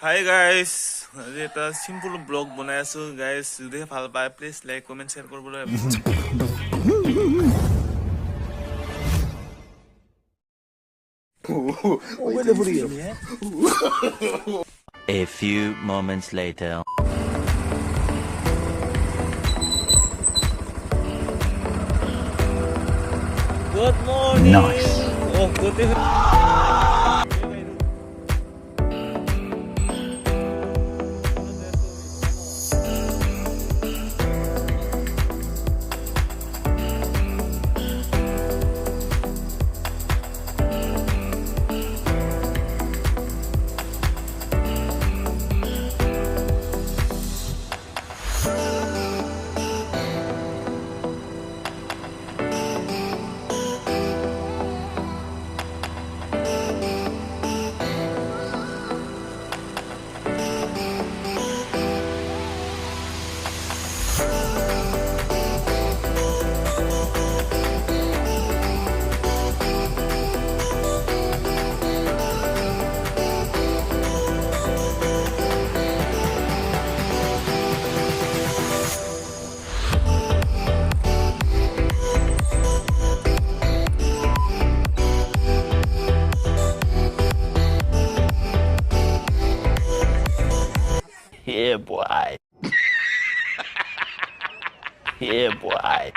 Hi guys, আজি এটা simple blog বনাই আছো গাইস। যদি ভাল পায় প্লিজ লাইক কমেন্ট শেয়ার কৰিবলৈ A few moments later. Good morning. Nice. Oh, good evening. Yeah, boy. Yeah, boy.